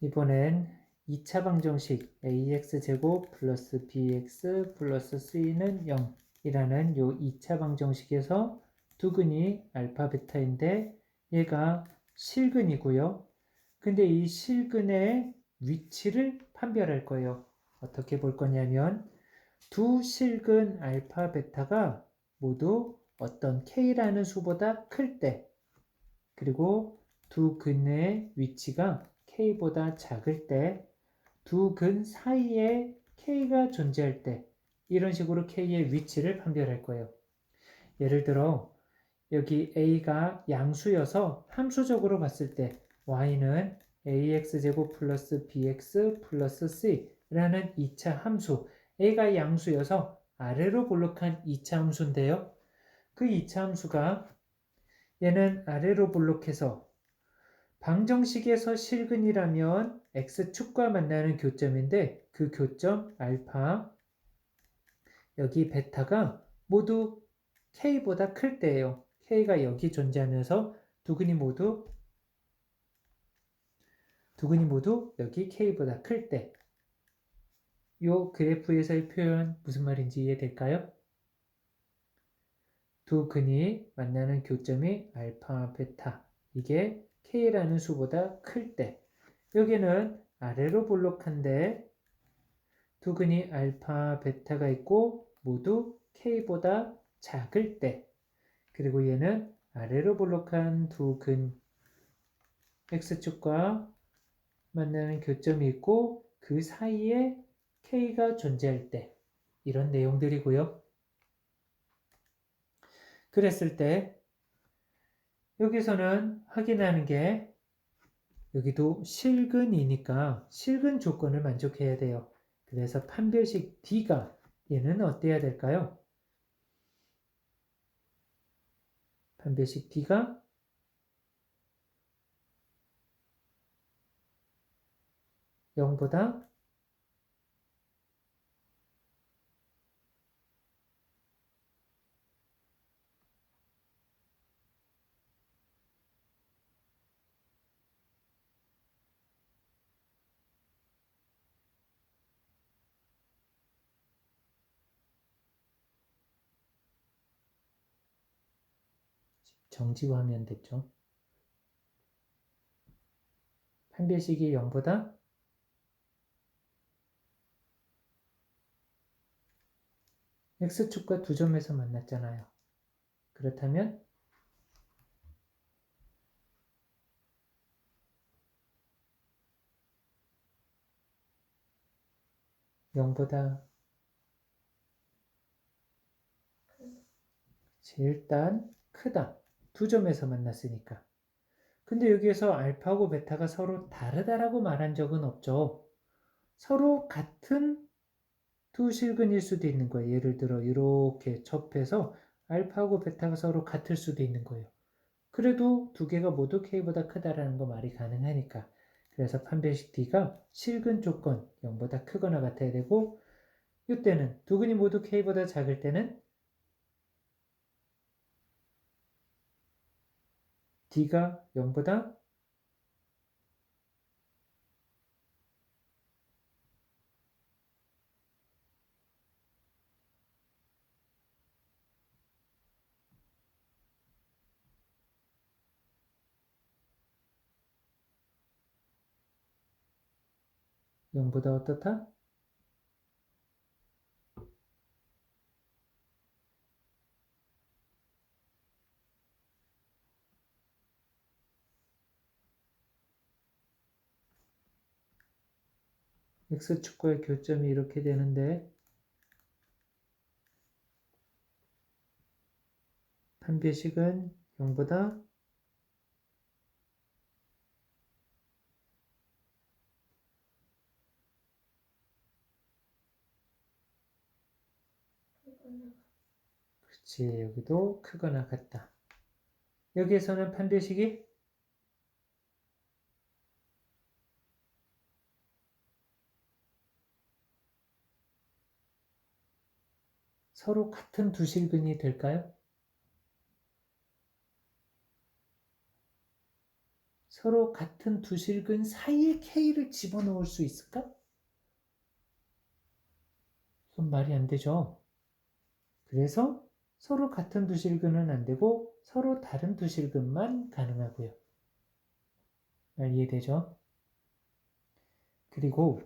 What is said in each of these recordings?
이번엔 2차 방정식 ax제곱 플러스 bx 플러스 c는 0이라는 요 2차 방정식에서 두근이 알파 베타인데 얘가 실근이고요. 근데 이 실근의 위치를 판별할 거예요. 어떻게 볼 거냐면 두 실근 알파 베타가 모두 어떤 k라는 수보다 클 때, 그리고 두 근의 위치가 k보다 작을 때, 두 근 사이에 k가 존재할 때, 이런 식으로 k의 위치를 판별할 거예요. 예를 들어 여기 a가 양수여서 함수적으로 봤을 때 y는 ax제곱 플러스 bx 플러스 c라는 2차 함수, a가 양수여서 아래로 볼록한 2차 함수인데요. 그 2차 함수가 얘는 아래로 볼록해서 방정식에서 실근이라면 x축과 만나는 교점인데 그 교점 알파, 여기 베타가 모두 k보다 클 때예요. k가 여기 존재하면서 두 근이 모두 여기 k보다 클 때. 요 그래프에서의 표현 무슨 말인지 이해될까요? 두 근이 만나는 교점이 알파, 베타. 이게 k라는 수보다 클 때. 여기는 아래로 볼록한데 두 근이 알파, 베타가 있고 모두 k보다 작을 때. 그리고 얘는 아래로 볼록한 두 근 x축과 만나는 교점이 있고 그 사이에 k가 존재할 때, 이런 내용들이고요. 그랬을 때 여기서는 확인하는 게 여기도 실근이니까 실근 조건을 만족해야 돼요. 그래서 판별식 D가 얘는 어때야 될까요? 판별식 D가 0보다 정지화하면 됐죠. 판별식이 0보다 x축과 두 점에서 만났잖아요. 그렇다면 0보다 일단 크다. 두 점에서 만났으니까. 근데 여기에서 알파하고 베타가 서로 다르다라고 말한 적은 없죠. 서로 같은 두 실근일 수도 있는 거예요. 예를 들어 이렇게 접해서 알파하고 베타가 서로 같을 수도 있는 거예요. 그래도 두 개가 모두 k보다 크다라는 거 말이 가능하니까. 그래서 판별식 D가 실근 조건 0보다 크거나 같아야 되고, 이때는 두 근이 모두 k보다 작을 때는 D가 0보다 0보다 어떻다? x축과의 교점이 이렇게 되는데 판별식은 0보다 그렇지, 여기도 크거나 같다. 여기에서는 판별식이 서로 같은 두 실근이 될까요? 서로 같은 두 실근 사이에 K를 집어넣을 수 있을까? 그건 말이 안 되죠. 그래서 서로 같은 두 실근은 안 되고 서로 다른 두 실근만 가능하고요. 말 이해되죠? 그리고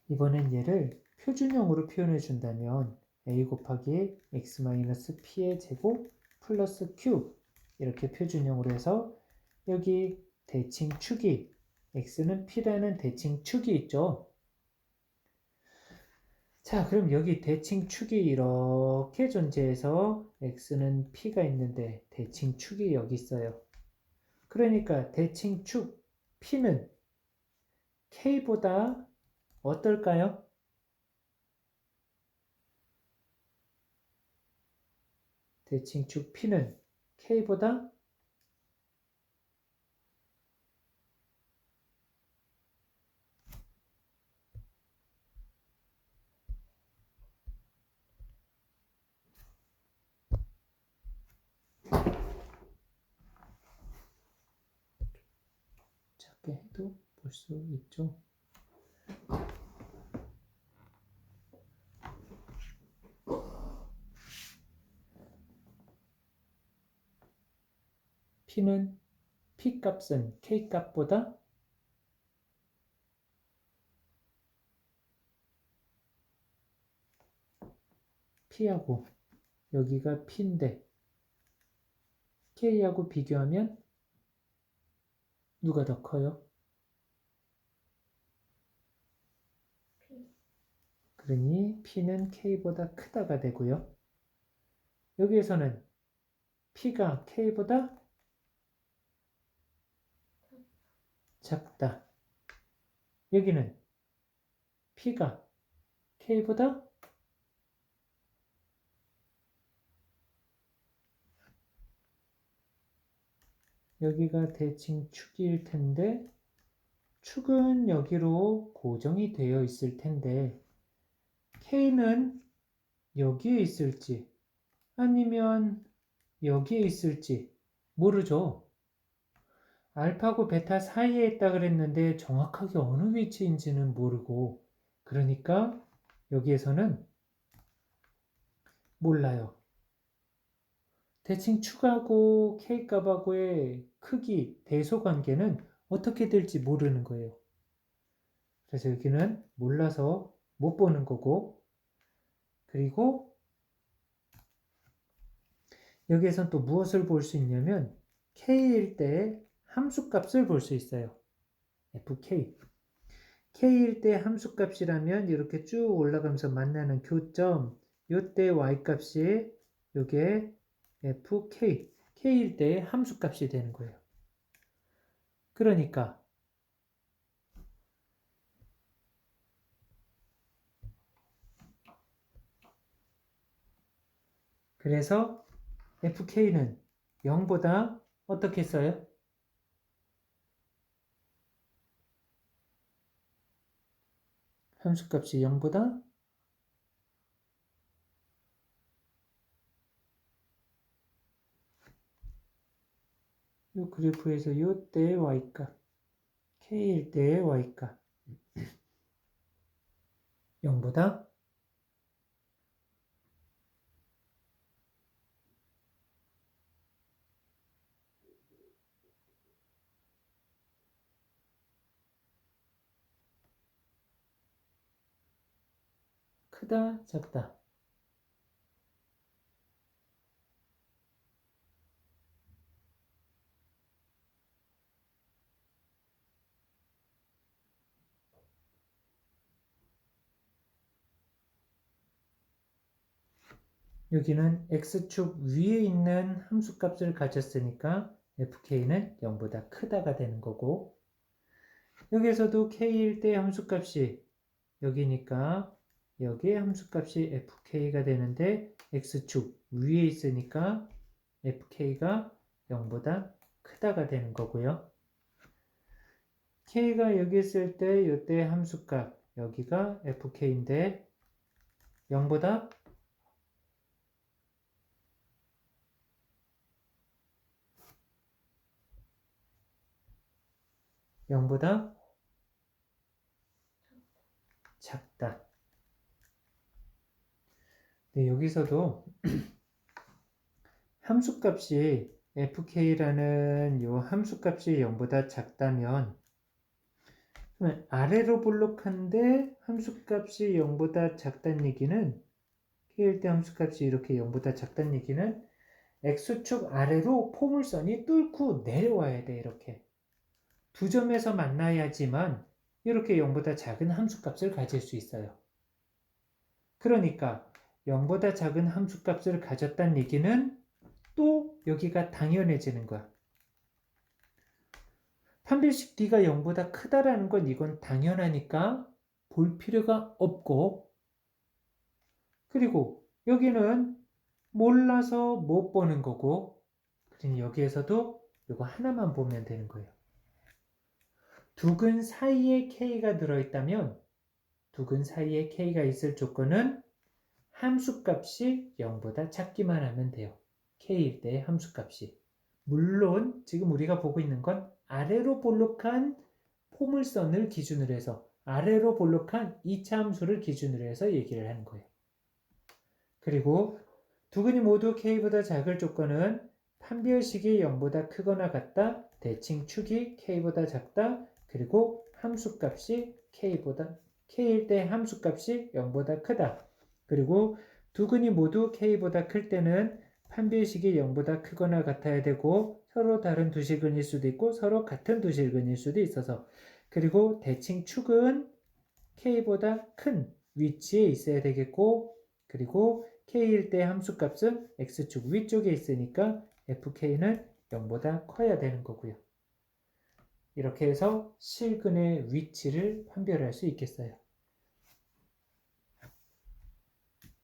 이번엔 얘를 표준형으로 표현해 준다면 a 곱하기 x-p의 제곱 플러스 q 이렇게 표준형으로 해서 여기 대칭축이 x는 p라는 대칭축이 있죠. 자, 그럼 여기 대칭축이 이렇게 존재해서 x는 p가 있는데 대칭축이 여기 있어요. 그러니까 대칭축 p는 k보다 어떨까요? 대칭축 p는 k보다 작게 해도 볼 수 있죠. p는 p 값은 k 값보다 p하고 여기가 p인데 k하고 비교하면 누가 더 커요? 그러니 p는 k보다 크다가 되고요. 여기에서는 p가 k보다 작다. 여기는 p가 k보다 여기가 대칭축일 텐데 축은 여기로 고정이 되어 있을 텐데 k는 여기에 있을지 아니면 여기에 있을지 모르죠. 알파고 베타 사이에 있다 그랬는데 정확하게 어느 위치인지는 모르고 그러니까 여기에서는 몰라요. 대칭 축하고 K 값하고의 크기, 대소 관계는 어떻게 될지 모르는 거예요. 그래서 여기는 몰라서 못 보는 거고 그리고 여기에선 또 무엇을 볼 수 있냐면 K일 때 함수값을 볼 수 있어요. fk. k일 때 함수값이라면 이렇게 쭉 올라가면서 만나는 교점 요때 y값이 요게 fk k일 때 함수값이 되는 거예요. 그러니까 그래서 fk는 0보다 어떻게 써요? 함수값이 0보다 요 그래프에서 요때 y값 k일 때 y값 0보다 크다 작다. 여기는 x축 위에 있는 함수값을 가졌으니까 fk는 0보다 크다가 되는 거고 여기에서도 k일 때 함수값이 여기니까 여기에 함수값이 fk가 되는데 x축 위에 있으니까 fk가 0보다 크다가 되는 거고요. k가 여기 있을 때 이때 함수값 여기가 fk인데 0보다 0보다 작다. 네, 여기서도 함수값이 fk라는 요 함수값이 0보다 작다면 그러면 아래로 볼록한데 함수값이 0보다 작다는 얘기는 k일 때 함수값이 이렇게 0보다 작다는 얘기는 x축 아래로 포물선이 뚫고 내려와야 돼. 이렇게 두 점에서 만나야지만 이렇게 0보다 작은 함수값을 가질 수 있어요. 그러니까 0보다 작은 함수값을 가졌다는 얘기는 또 여기가 당연해지는 거야. 판별식 D가 0보다 크다라는 건 이건 당연하니까 볼 필요가 없고, 그리고 여기는 몰라서 못 보는 거고, 그러니 여기에서도 이거 하나만 보면 되는 거예요. 두근 사이에 K가 들어있다면 두근 사이에 K가 있을 조건은 함수값이 0보다 작기만 하면 돼요. K일 때의 함수값이. 물론 지금 우리가 보고 있는 건 아래로 볼록한 포물선을 기준으로 해서 아래로 볼록한 2차 함수를 기준으로 해서 얘기를 하는 거예요. 그리고 두근이 모두 K보다 작을 조건은 판별식이 0보다 크거나 같다, 대칭축이 K보다 작다, 그리고 함수값이 K일 때 함수값이 0보다 크다. 그리고 두근이 모두 K보다 클 때는 판별식이 0보다 크거나 같아야 되고 서로 다른 두 실근일 수도 있고 서로 같은 두 실근일 수도 있어서, 그리고 대칭축은 K보다 큰 위치에 있어야 되겠고, 그리고 K일 때 함수값은 X축 위쪽에 있으니까 FK는 0보다 커야 되는 거고요. 이렇게 해서 실근의 위치를 판별할 수 있겠어요.